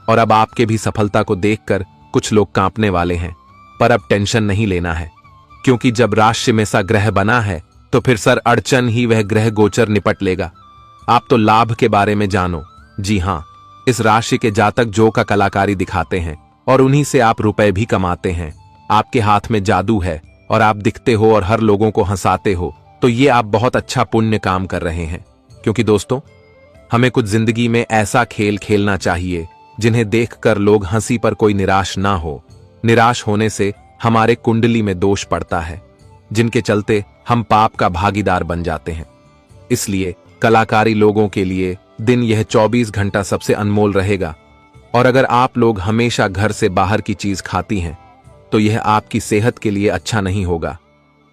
और अब आपके भी सफलता को देखकर कुछ लोग कांपने वाले हैं, पर अब टेंशन नहीं लेना है, क्योंकि जब राशि में सा ग्रह बना है तो फिर सर अड़चन ही वह ग्रह गोचर निपट लेगा। आप तो लाभ के बारे में जानो। जी हां, इस राशि के जातक जो का कलाकारी दिखाते हैं और उन्हीं से आप रुपए भी कमाते हैं। आपके हाथ में जादू है और आप दिखते हो और हर लोगों को हंसाते हो, तो ये आप बहुत अच्छा पुण्य काम कर रहे हैं। क्योंकि दोस्तों, हमें कुछ जिंदगी में ऐसा खेल खेलना चाहिए जिन्हें देखकर लोग हंसी पर कोई निराश ना हो। निराश होने से हमारे कुंडली में दोष पड़ता है, जिनके चलते हम पाप का भागीदार बन जाते हैं। इसलिए कलाकारी लोगों के लिए दिन यह 24 घंटा सबसे अनमोल रहेगा। और अगर आप लोग हमेशा घर से बाहर की चीज खाती हैं तो यह आपकी सेहत के लिए अच्छा नहीं होगा,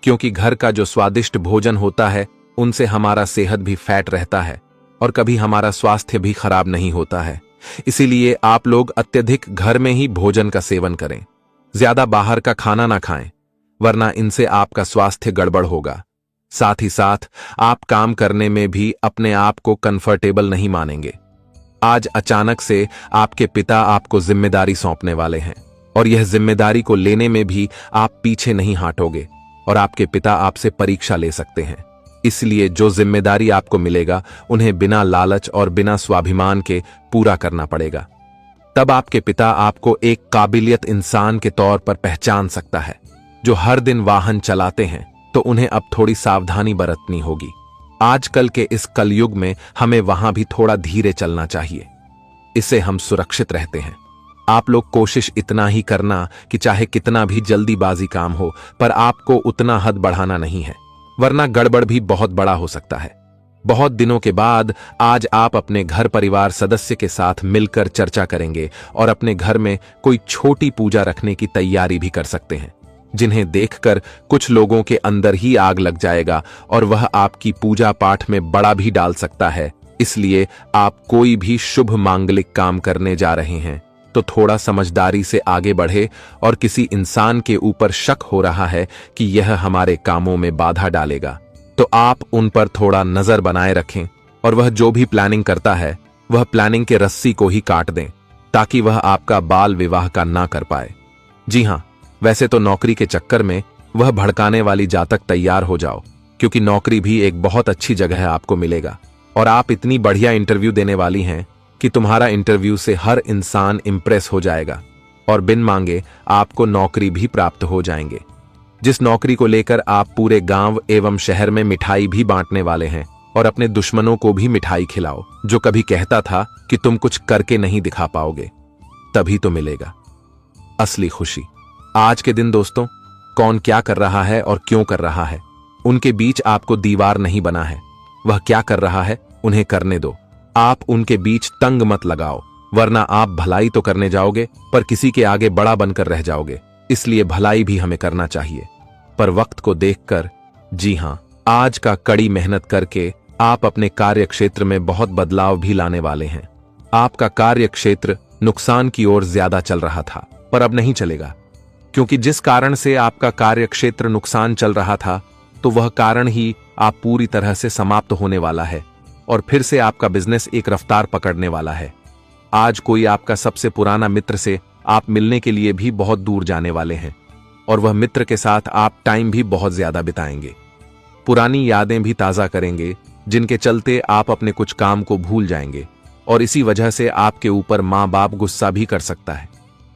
क्योंकि घर का जो स्वादिष्ट भोजन होता है उनसे हमारा सेहत भी फैट रहता है और कभी हमारा स्वास्थ्य भी खराब नहीं होता है। इसीलिए आप लोग अत्यधिक घर में ही भोजन का सेवन करें, ज्यादा बाहर का खाना ना खाएं, वरना इनसे आपका स्वास्थ्य गड़बड़ होगा। साथ ही साथ आप काम करने में भी अपने आप को कंफर्टेबल नहीं मानेंगे। आज अचानक से आपके पिता आपको जिम्मेदारी सौंपने वाले हैं, और यह जिम्मेदारी को लेने में भी आप पीछे नहीं हटोगे, और आपके पिता आपसे परीक्षा ले सकते हैं। इसलिए जो जिम्मेदारी आपको मिलेगा उन्हें बिना लालच और बिना स्वाभिमान के पूरा करना पड़ेगा। तब आपके पिता आपको एक काबिलियत इंसान के तौर पर पहचान सकता है। जो हर दिन वाहन चलाते हैं तो उन्हें अब थोड़ी सावधानी बरतनी होगी। आजकल के इस कलयुग में हमें वहां भी थोड़ा धीरे चलना चाहिए, इससे हम सुरक्षित रहते हैं। आप लोग कोशिश इतना ही करना कि चाहे कितना भी जल्दीबाजी काम हो, पर आपको उतना हद बढ़ाना नहीं है, वरना गड़बड़ भी बहुत बड़ा हो सकता है। बहुत दिनों के बाद आज आप अपने घर परिवार सदस्य के साथ मिलकर चर्चा करेंगे और अपने घर में कोई छोटी पूजा रखने की तैयारी भी कर सकते हैं, जिन्हें देखकर कुछ लोगों के अंदर ही आग लग जाएगा और वह आपकी पूजा पाठ में बड़ा भी डाल सकता है। इसलिए आप कोई भी शुभ मांगलिक काम करने जा रहे हैं तो थोड़ा समझदारी से आगे बढ़े, और किसी इंसान के ऊपर शक हो रहा है कि यह हमारे कामों में बाधा डालेगा तो आप उन पर थोड़ा नजर बनाए रखें, और वह जो भी प्लानिंग करता है वह प्लानिंग के रस्सी को ही काट दें, ताकि वह आपका बाल विवाह का ना कर पाए। जी हां, वैसे तो नौकरी के चक्कर में वह भड़काने वाली जातक तैयार हो जाओ, क्योंकि नौकरी भी एक बहुत अच्छी जगह आपको मिलेगा, और आप इतनी बढ़िया इंटरव्यू देने वाली हैं कि तुम्हारा इंटरव्यू से हर इंसान इंप्रेस हो जाएगा और बिन मांगे आपको नौकरी भी प्राप्त हो जाएंगे, जिस नौकरी को लेकर आप पूरे गांव एवं शहर में मिठाई भी बांटने वाले हैं, और अपने दुश्मनों को भी मिठाई खिलाओ जो कभी कहता था कि तुम कुछ करके नहीं दिखा पाओगे। तभी तो मिलेगा असली खुशी। आज के दिन दोस्तों, कौन क्या कर रहा है और क्यों कर रहा है, उनके बीच आपको दीवार नहीं बना है। वह क्या कर रहा है उन्हें करने दो, आप उनके बीच तंग मत लगाओ, वरना आप भलाई तो करने जाओगे पर किसी के आगे बड़ा बनकर रह जाओगे। इसलिए भलाई भी हमें करना चाहिए, पर वक्त को देखकर। जी हां, आज का कड़ी मेहनत करके आप अपने कार्य क्षेत्र में बहुत बदलाव भी लाने वाले हैं। आपका कार्य क्षेत्र नुकसान की ओर ज्यादा चल रहा था, पर अब नहीं चलेगा, क्योंकि जिस कारण से आपका कार्य क्षेत्र नुकसान चल रहा था, तो वह कारण ही आप पूरी तरह से समाप्त होने वाला है और फिर से आपका बिजनेस एक रफ्तार पकड़ने वाला है। आज कोई आपका सबसे पुराना मित्र से आप मिलने के लिए भी बहुत दूर जाने वाले हैं और वह मित्र के साथ आप टाइम भी बहुत ज्यादा बिताएंगे। पुरानी यादें भी ताजा करेंगे, जिनके चलते आप अपने कुछ काम को भूल जाएंगे और इसी वजह से आपके ऊपर माँ बाप गुस्सा भी कर सकता है।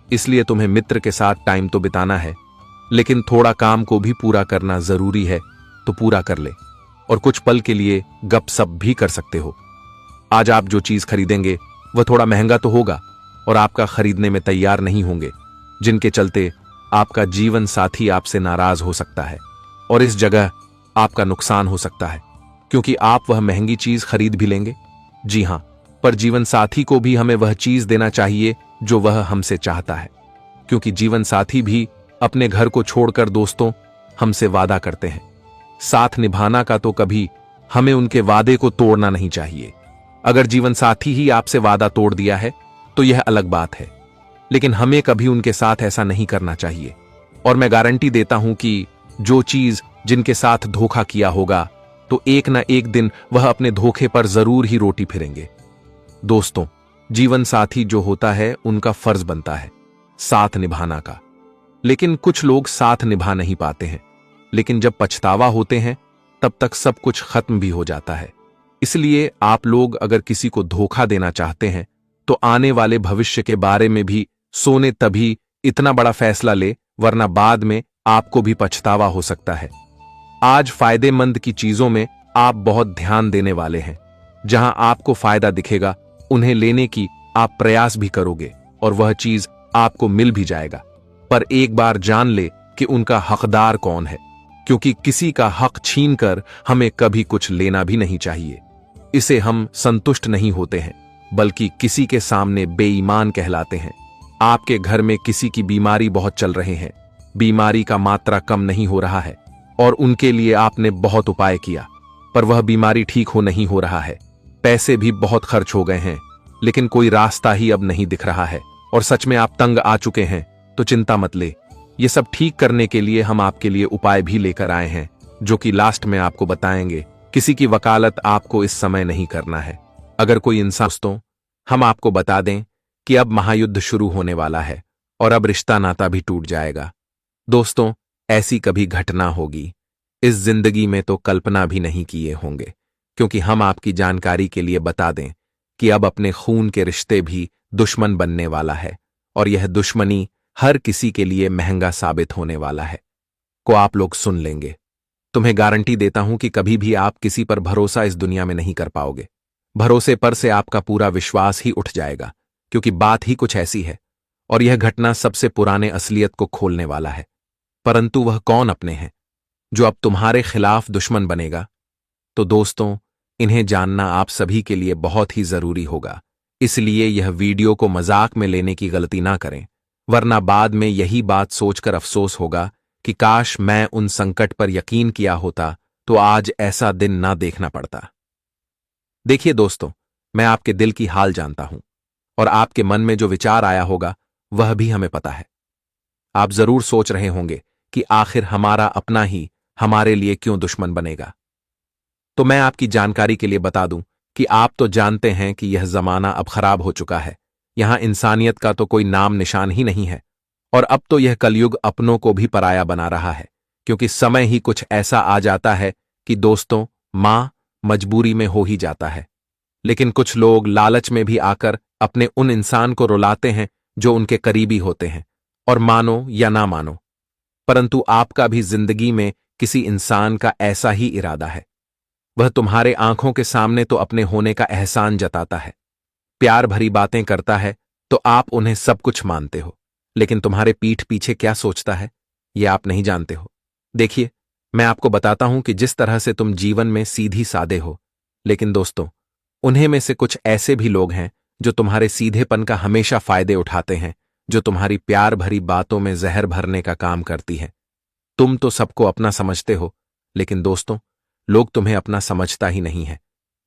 इसलिए तुम्हें मित्र के साथ टाइम तो बिताना है, लेकिन थोड़ा काम को भी पूरा करना जरूरी है, तो पूरा कर ले और कुछ पल के लिए गपशप भी कर सकते हो। आज आप जो चीज खरीदेंगे वह थोड़ा महंगा तो होगा और आपका खरीदने में तैयार नहीं होंगे, जिनके चलते आपका जीवन साथी आपसे नाराज हो सकता है और इस जगह आपका नुकसान हो सकता है, क्योंकि आप वह महंगी चीज खरीद भी लेंगे। जी हां, पर जीवन साथी को भी हमें वह चीज देना चाहिए जो वह हमसे चाहता है, क्योंकि जीवन साथी भी अपने घर को छोड़कर दोस्तों हमसे वादा करते हैं। साथ निभाना का तो कभी हमें उनके वादे को तोड़ना नहीं चाहिए। अगर जीवन साथी ही आपसे वादा तोड़ दिया है तो यह अलग बात है, लेकिन हमें कभी उनके साथ ऐसा नहीं करना चाहिए। और मैं गारंटी देता हूं कि जो चीज जिनके साथ धोखा किया होगा, तो एक ना एक दिन वह अपने धोखे पर जरूर ही रोटी फिरेंगे। दोस्तों, जीवन साथी जो होता है उनका फर्ज बनता है साथ निभाना का, लेकिन कुछ लोग साथ निभा नहीं पाते हैं, लेकिन जब पछतावा होते हैं तब तक सब कुछ खत्म भी हो जाता है। इसलिए आप लोग अगर किसी को धोखा देना चाहते हैं तो आने वाले भविष्य के बारे में भी सोने तभी इतना बड़ा फैसला ले, वरना बाद में आपको भी पछतावा हो सकता है। आज फायदेमंद की चीजों में आप बहुत ध्यान देने वाले हैं। जहां आपको फायदा दिखेगा उन्हें लेने की आप प्रयास भी करोगे और वह चीज आपको मिल भी जाएगा। पर एक बार जान ले कि उनका हकदार कौन है, क्योंकि किसी का हक छीनकर हमें कभी कुछ लेना भी नहीं चाहिए। इसे हम संतुष्ट नहीं होते हैं, बल्कि किसी के सामने बेईमान कहलाते हैं। आपके घर में किसी की बीमारी बहुत चल रहे हैं, बीमारी का मात्रा कम नहीं हो रहा है और उनके लिए आपने बहुत उपाय किया, पर वह बीमारी ठीक हो नहीं हो रहा है। पैसे भी बहुत खर्च हो गए हैं, लेकिन कोई रास्ता ही अब नहीं दिख रहा है और सच में आप तंग आ चुके हैं। तो चिंता मत ले, ये सब ठीक करने के लिए हम आपके लिए उपाय भी लेकर आए हैं, जो कि लास्ट में आपको बताएंगे। किसी की वकालत आपको इस समय नहीं करना है। अगर कोई इंसान, दोस्तों, हम आपको बता दें कि अब महायुद्ध शुरू होने वाला है और अब रिश्ता नाता भी टूट जाएगा। दोस्तों, ऐसी कभी घटना होगी इस जिंदगी में तो कल्पना भी नहीं किए होंगे, क्योंकि हम आपकी जानकारी के लिए बता दें कि अब अपने खून के रिश्ते भी दुश्मन बनने वाला है और यह दुश्मनी हर किसी के लिए महंगा साबित होने वाला है। को आप लोग सुन लेंगे। तुम्हें गारंटी देता हूं कि कभी भी आप किसी पर भरोसा इस दुनिया में नहीं कर पाओगे। भरोसे पर से आपका पूरा विश्वास ही उठ जाएगा, क्योंकि बात ही कुछ ऐसी है और यह घटना सबसे पुराने असलियत को खोलने वाला है। परंतु वह कौन अपने हैं जो अब तुम्हारे खिलाफ दुश्मन बनेगा? तो दोस्तों, इन्हें जानना आप सभी के लिए बहुत ही जरूरी होगा। इसलिए यह वीडियो को मजाक में लेने की गलती ना करें, वरना बाद में यही बात सोचकर अफसोस होगा कि काश मैं उन संकट पर यकीन किया होता तो आज ऐसा दिन ना देखना पड़ता। देखिए दोस्तों, मैं आपके दिल की हाल जानता हूं और आपके मन में जो विचार आया होगा वह भी हमें पता है। आप जरूर सोच रहे होंगे कि आखिर हमारा अपना ही हमारे लिए क्यों दुश्मन बनेगा। तो मैं आपकी जानकारी के लिए बता दूं कि आप तो जानते हैं कि यह जमाना अब खराब हो चुका है। यहां इंसानियत का तो कोई नाम निशान ही नहीं है और अब तो यह कलयुग अपनों को भी पराया बना रहा है, क्योंकि समय ही कुछ ऐसा आ जाता है कि दोस्तों, मां मजबूरी में हो ही जाता है। लेकिन कुछ लोग लालच में भी आकर अपने उन इंसान को रुलाते हैं जो उनके करीबी होते हैं, और मानो या ना मानो, परंतु आपका भी जिंदगी में किसी इंसान का ऐसा ही इरादा है। वह तुम्हारे आंखों के सामने तो अपने होने का एहसान जताता है, प्यार भरी बातें करता है, तो आप उन्हें सब कुछ मानते हो, लेकिन तुम्हारे पीठ पीछे क्या सोचता है यह आप नहीं जानते हो। देखिए, मैं आपको बताता हूं कि जिस तरह से तुम जीवन में सीधी सादे हो, लेकिन दोस्तों, उन्हें में से कुछ ऐसे भी लोग हैं जो तुम्हारे सीधेपन का हमेशा फायदे उठाते हैं, जो तुम्हारी प्यार भरी बातों में जहर भरने का काम करती है। तुम तो सबको अपना समझते हो, लेकिन दोस्तों, लोग तुम्हें अपना समझता ही नहीं है,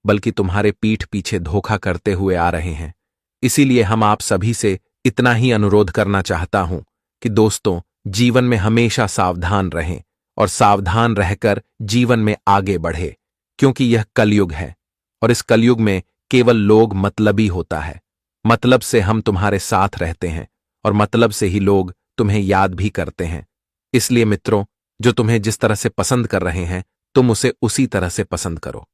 बल्कि तुम्हारे पीठ पीछे धोखा करते हुए आ रहे हैं। इसीलिए हम आप सभी से इतना ही अनुरोध करना चाहता हूं कि दोस्तों, जीवन में हमेशा सावधान रहें और सावधान रहकर जीवन में आगे बढ़े, क्योंकि यह कलयुग है और इस कलयुग में केवल लोग मतलबी होता है। मतलब से हम तुम्हारे साथ रहते हैं और मतलब से ही लोग तुम्हें याद भी करते हैं। इसलिए मित्रों, जो तुम्हें जिस तरह से पसंद कर रहे हैं, तुम उसे उसी तरह से पसंद करो।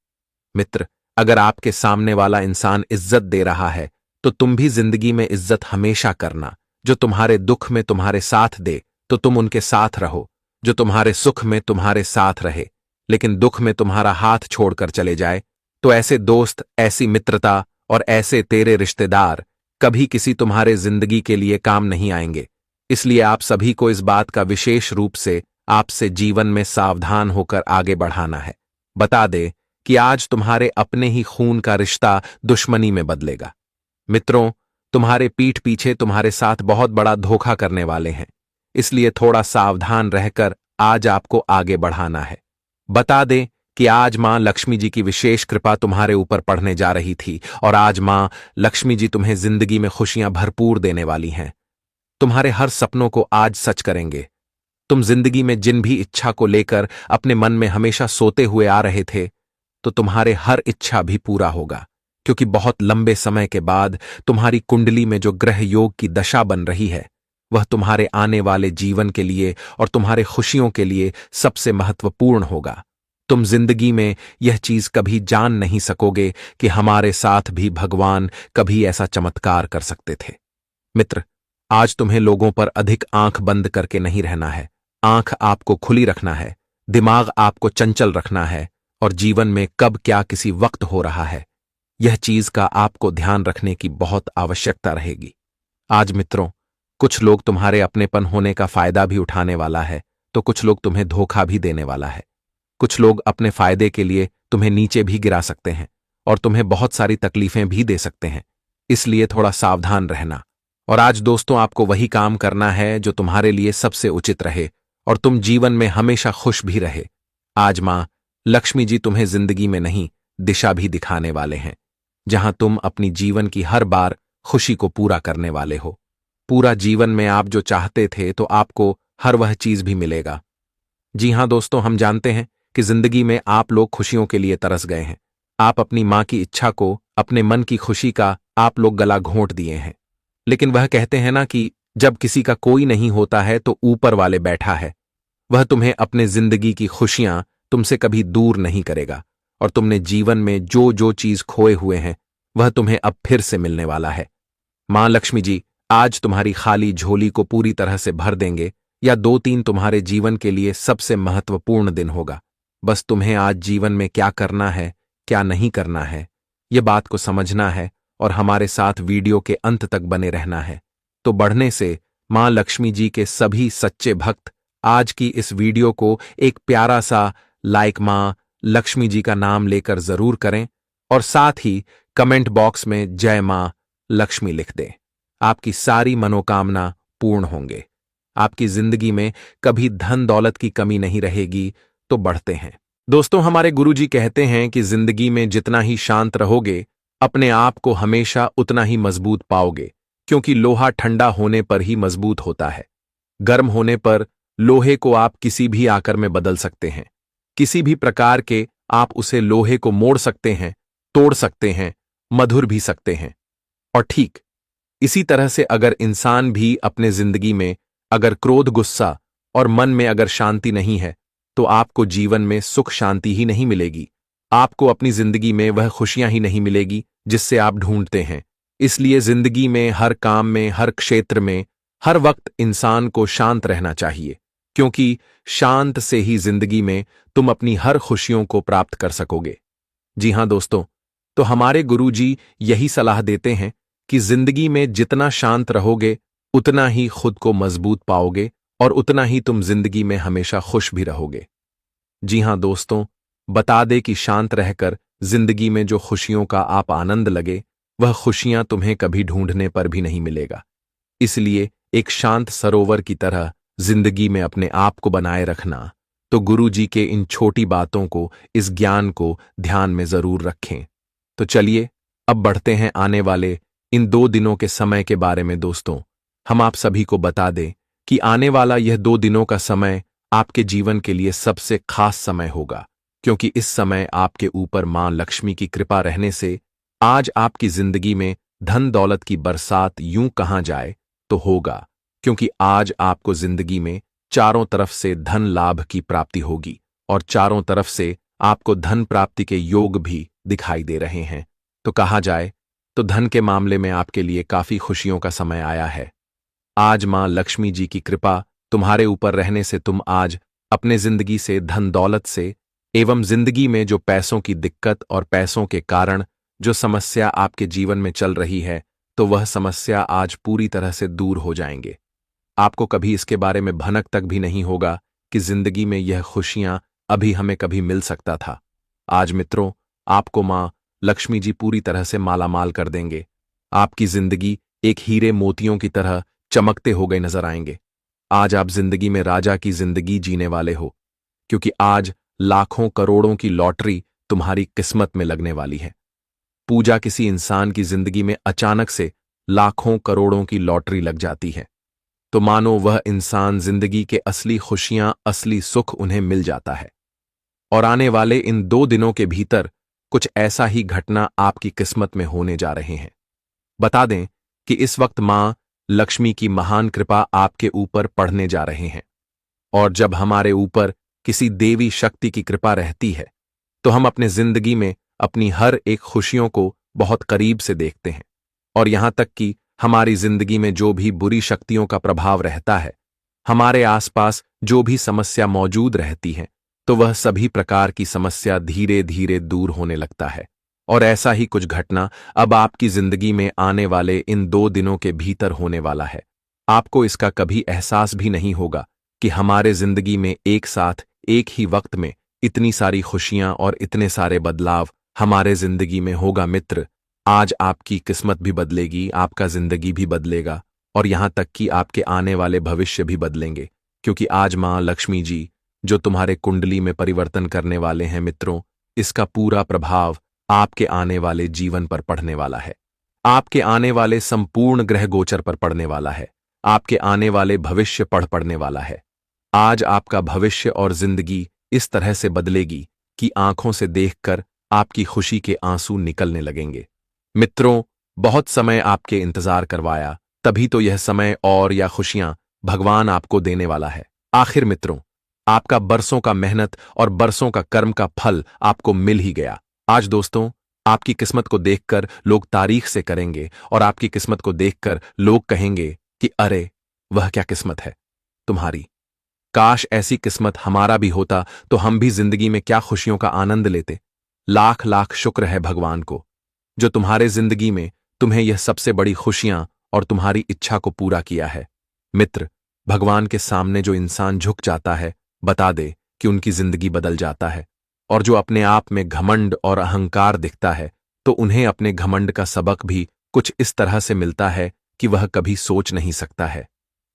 मित्र, अगर आपके सामने वाला इंसान इज्जत दे रहा है तो तुम भी जिंदगी में इज्जत हमेशा करना। जो तुम्हारे दुख में तुम्हारे साथ दे तो तुम उनके साथ रहो। जो तुम्हारे सुख में तुम्हारे साथ रहे लेकिन दुख में तुम्हारा हाथ छोड़कर चले जाए, तो ऐसे दोस्त, ऐसी मित्रता और ऐसे तेरे रिश्तेदार कभी किसी तुम्हारे जिंदगी के लिए काम नहीं आएंगे। इसलिए आप सभी को इस बात का विशेष रूप से आपसे जीवन में सावधान होकर आगे बढ़ाना है। बता दे कि आज तुम्हारे अपने ही खून का रिश्ता दुश्मनी में बदलेगा। मित्रों, तुम्हारे पीठ पीछे तुम्हारे साथ बहुत बड़ा धोखा करने वाले हैं, इसलिए थोड़ा सावधान रहकर आज आपको आगे बढ़ाना है। बता दें कि आज मां लक्ष्मी जी की विशेष कृपा तुम्हारे ऊपर पड़ने जा रही थी और आज मां लक्ष्मी जी तुम्हें जिंदगी में खुशियां भरपूर देने वाली हैं। तुम्हारे हर सपनों को आज सच करेंगे। तुम जिंदगी में जिन भी इच्छा को लेकर अपने मन में हमेशा सोते हुए आ रहे थे, तो तुम्हारे हर इच्छा भी पूरा होगा, क्योंकि बहुत लंबे समय के बाद तुम्हारी कुंडली में जो ग्रह योग की दशा बन रही है, वह तुम्हारे आने वाले जीवन के लिए और तुम्हारे खुशियों के लिए सबसे महत्वपूर्ण होगा। तुम जिंदगी में यह चीज कभी जान नहीं सकोगे कि हमारे साथ भी भगवान कभी ऐसा चमत्कार कर सकते थे। मित्र, आज तुम्हें लोगों पर अधिक आंख बंद करके नहीं रहना है। आंख आपको खुली रखना है, दिमाग आपको चंचल रखना है और जीवन में कब क्या किसी वक्त हो रहा है, यह चीज का आपको ध्यान रखने की बहुत आवश्यकता रहेगी। आज मित्रों, कुछ लोग तुम्हारे अपनेपन होने का फायदा भी उठाने वाला है, तो कुछ लोग तुम्हें धोखा भी देने वाला है। कुछ लोग अपने फायदे के लिए तुम्हें नीचे भी गिरा सकते हैं और तुम्हें बहुत सारी तकलीफें भी दे सकते हैं। इसलिए थोड़ा सावधान रहना। और आज दोस्तों, आपको वही काम करना है जो तुम्हारे लिए सबसे उचित रहे और तुम जीवन में हमेशा खुश भी रहे। आज मां लक्ष्मी जी तुम्हें जिंदगी में नहीं, दिशा भी दिखाने वाले हैं, जहां तुम अपनी जीवन की हर बार खुशी को पूरा करने वाले हो। पूरा जीवन में आप जो चाहते थे, तो आपको हर वह चीज भी मिलेगा। जी हां दोस्तों, हम जानते हैं कि जिंदगी में आप लोग खुशियों के लिए तरस गए हैं। आप अपनी मां की इच्छा को, अपने मन की खुशी का आप लोग गला घोंट दिए हैं। लेकिन वह कहते हैं ना कि जब किसी का कोई नहीं होता है तो ऊपर वाले बैठा है। वह तुम्हें अपने जिंदगी की खुशियां तुमसे कभी दूर नहीं करेगा और तुमने जीवन में जो जो चीज खोए हुए हैं, वह तुम्हें अब फिर से मिलने वाला है। मां लक्ष्मी जी आज तुम्हारी खाली झोली को पूरी तरह से भर देंगे। या 2-3 तुम्हारे जीवन के लिए सबसे महत्वपूर्ण दिन होगा। बस तुम्हें आज जीवन में क्या करना है, क्या नहीं करना है, यह बात को समझना है और हमारे साथ वीडियो के अंत तक बने रहना है। तो बढ़ने से मां लक्ष्मी जी के सभी सच्चे भक्त आज की इस वीडियो को एक प्यारा सा लाइक मां लक्ष्मी जी का नाम लेकर जरूर करें और साथ ही कमेंट बॉक्स में जय मां लक्ष्मी लिख दें। आपकी सारी मनोकामना पूर्ण होंगे। आपकी जिंदगी में कभी धन दौलत की कमी नहीं रहेगी। तो बढ़ते हैं दोस्तों, हमारे गुरुजी कहते हैं कि जिंदगी में जितना ही शांत रहोगे, अपने आप को हमेशा उतना ही मजबूत पाओगे, क्योंकि लोहा ठंडा होने पर ही मजबूत होता है। गर्म होने पर लोहे को आप किसी भी आकार में बदल सकते हैं। किसी भी प्रकार के आप उसे लोहे को मोड़ सकते हैं, तोड़ सकते हैं, मधुर भी सकते हैं। और ठीक इसी तरह से अगर इंसान भी अपने जिंदगी में अगर क्रोध, गुस्सा और मन में अगर शांति नहीं है, तो आपको जीवन में सुख शांति ही नहीं मिलेगी। आपको अपनी जिंदगी में वह खुशियां ही नहीं मिलेगी जिससे आप ढूंढते हैं। इसलिए जिंदगी में, हर काम में, हर क्षेत्र में, हर वक्त इंसान को शांत रहना चाहिए, क्योंकि शांत से ही जिंदगी में तुम अपनी हर खुशियों को प्राप्त कर सकोगे। जी हां दोस्तों, तो हमारे गुरुजी यही सलाह देते हैं कि जिंदगी में जितना शांत रहोगे, उतना ही खुद को मजबूत पाओगे और उतना ही तुम जिंदगी में हमेशा खुश भी रहोगे। जी हां दोस्तों, बता दे कि शांत रहकर जिंदगी में जो खुशियों का आप आनंद लगे, वह खुशियां तुम्हें कभी ढूंढने पर भी नहीं मिलेगा। इसलिए एक शांत सरोवर की तरह जिंदगी में अपने आप को बनाए रखना। तो गुरु जी के इन छोटी बातों को, इस ज्ञान को ध्यान में जरूर रखें। तो चलिए अब बढ़ते हैं आने वाले इन 2 दिनों के समय के बारे में। दोस्तों, हम आप सभी को बता दें कि आने वाला यह 2 दिनों का समय आपके जीवन के लिए सबसे खास समय होगा, क्योंकि इस समय आपके ऊपर मां लक्ष्मी की कृपा रहने से आज आपकी जिंदगी में धन दौलत की बरसात यूं कहा जाए तो होगा, क्योंकि आज आपको जिंदगी में चारों तरफ से धन लाभ की प्राप्ति होगी और चारों तरफ से आपको धन प्राप्ति के योग भी दिखाई दे रहे हैं। तो कहा जाए तो धन के मामले में आपके लिए काफी खुशियों का समय आया है। आज मां लक्ष्मी जी की कृपा तुम्हारे ऊपर रहने से तुम आज अपने जिंदगी से धन दौलत से एवं जिंदगी में जो पैसों की दिक्कत और पैसों के कारण जो समस्या आपके जीवन में चल रही है, तो वह समस्या आज पूरी तरह से दूर हो जाएंगे। आपको कभी इसके बारे में भनक तक भी नहीं होगा कि जिंदगी में यह खुशियां अभी हमें कभी मिल सकता था। आज मित्रों, आपको मां लक्ष्मी जी पूरी तरह से मालामाल कर देंगे। आपकी जिंदगी एक हीरे मोतियों की तरह चमकते हो गए नजर आएंगे। आज आप जिंदगी में राजा की जिंदगी जीने वाले हो, क्योंकि आज लाखों करोड़ों की लॉटरी तुम्हारी किस्मत में लगने वाली है। पूजा किसी इंसान की जिंदगी में अचानक से लाखों करोड़ों की लॉटरी लग जाती है, तो मानो वह इंसान जिंदगी के असली खुशियां, असली सुख उन्हें मिल जाता है। और आने वाले इन 2 दिनों के भीतर कुछ ऐसा ही घटना आपकी किस्मत में होने जा रहे हैं। बता दें कि इस वक्त मां लक्ष्मी की महान कृपा आपके ऊपर पड़ने जा रहे हैं, और जब हमारे ऊपर किसी देवी शक्ति की कृपा रहती है तो हम अपने जिंदगी में अपनी हर एक खुशियों को बहुत करीब से देखते हैं, और यहां तक कि हमारी जिंदगी में जो भी बुरी शक्तियों का प्रभाव रहता है, हमारे आसपास जो भी समस्या मौजूद रहती है, तो वह सभी प्रकार की समस्या धीरे धीरे दूर होने लगता है। और ऐसा ही कुछ घटना अब आपकी जिंदगी में आने वाले इन 2 दिनों के भीतर होने वाला है। आपको इसका कभी एहसास भी नहीं होगा कि हमारे जिंदगी में एक साथ एक ही वक्त में इतनी सारी खुशियां और इतने सारे बदलाव हमारे जिंदगी में होगा। मित्र, आज आपकी किस्मत भी बदलेगी, आपका जिंदगी भी बदलेगा, और यहां तक कि आपके आने वाले भविष्य भी बदलेंगे, क्योंकि आज मां लक्ष्मी जी जो तुम्हारे कुंडली में परिवर्तन करने वाले हैं मित्रों, इसका पूरा प्रभाव आपके आने वाले जीवन पर पड़ने वाला है। आपके आने वाले संपूर्ण ग्रह गोचर पर पड़ने वाला है। आपके आने वाले भविष्य पड़ने वाला है। आज आपका भविष्य और जिंदगी इस तरह से बदलेगी कि आंखों से देखकर आपकी खुशी के आंसू निकलने लगेंगे। मित्रों, बहुत समय आपके इंतजार करवाया, तभी तो यह समय और या खुशियां भगवान आपको देने वाला है। आखिर मित्रों, आपका बरसों का मेहनत और बरसों का कर्म का फल आपको मिल ही गया। आज दोस्तों, आपकी किस्मत को देखकर लोग तारीफ से करेंगे, और आपकी किस्मत को देखकर लोग कहेंगे कि अरे, वह क्या किस्मत है तुम्हारी। काश ऐसी किस्मत हमारा भी होता तो हम भी जिंदगी में क्या खुशियों का आनंद लेते। लाख लाख शुक्र है भगवान को, जो तुम्हारे जिंदगी में तुम्हें यह सबसे बड़ी खुशियां और तुम्हारी इच्छा को पूरा किया है। मित्र, भगवान के सामने जो इंसान झुक जाता है, बता दे कि उनकी जिंदगी बदल जाता है। और जो अपने आप में घमंड और अहंकार दिखता है, तो उन्हें अपने घमंड का सबक भी कुछ इस तरह से मिलता है कि वह कभी सोच नहीं सकता है।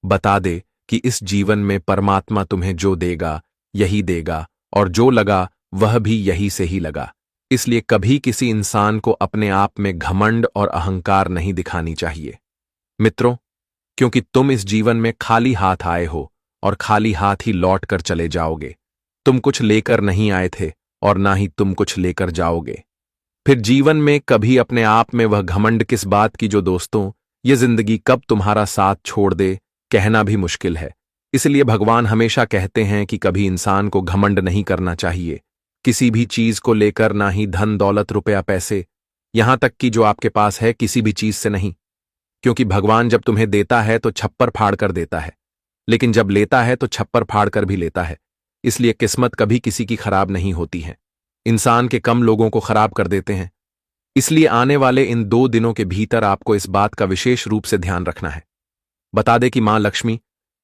बता दे कि इस जीवन में परमात्मा तुम्हें जो देगा यही देगा, और जो लगा वह भी यही से ही लगा। इसलिए कभी किसी इंसान को अपने आप में घमंड और अहंकार नहीं दिखानी चाहिए मित्रों, क्योंकि तुम इस जीवन में खाली हाथ आए हो और खाली हाथ ही लौट कर चले जाओगे। तुम कुछ लेकर नहीं आए थे और ना ही तुम कुछ लेकर जाओगे। फिर जीवन में कभी अपने आप में वह घमंड किस बात की, जो दोस्तों ये जिंदगी कब तुम्हारा साथ छोड़ दे कहना भी मुश्किल है। इसलिए भगवान हमेशा कहते हैं कि कभी इंसान को घमंड नहीं करना चाहिए, किसी भी चीज को लेकर, ना ही धन दौलत रुपया पैसे, यहां तक कि जो आपके पास है किसी भी चीज से नहीं। क्योंकि भगवान जब तुम्हें देता है तो छप्पर फाड़ कर देता है, लेकिन जब लेता है तो छप्पर फाड़ कर भी लेता है। इसलिए किस्मत कभी किसी की खराब नहीं होती है, इंसान के कम लोगों को खराब कर देते हैं। इसलिए आने वाले इन 2 दिनों के भीतर आपको इस बात का विशेष रूप से ध्यान रखना है। बता दे कि मां लक्ष्मी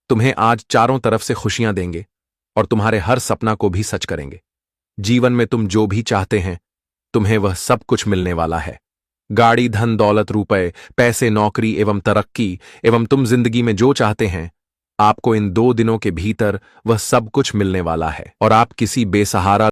तुम्हें आज चारों तरफ से खुशियां देंगे और तुम्हारे हर सपना को भी सच करेंगे। जीवन में तुम जो भी चाहते हैं, तुम्हें वह सब कुछ मिलने वाला है। गाड़ी, धन दौलत, रुपए, पैसे, नौकरी एवं तरक्की एवं तुम जिंदगी में जो चाहते हैं, आपको इन 2 दिनों के भीतर वह सब कुछ मिलने वाला है, और आप किसी बेसहारा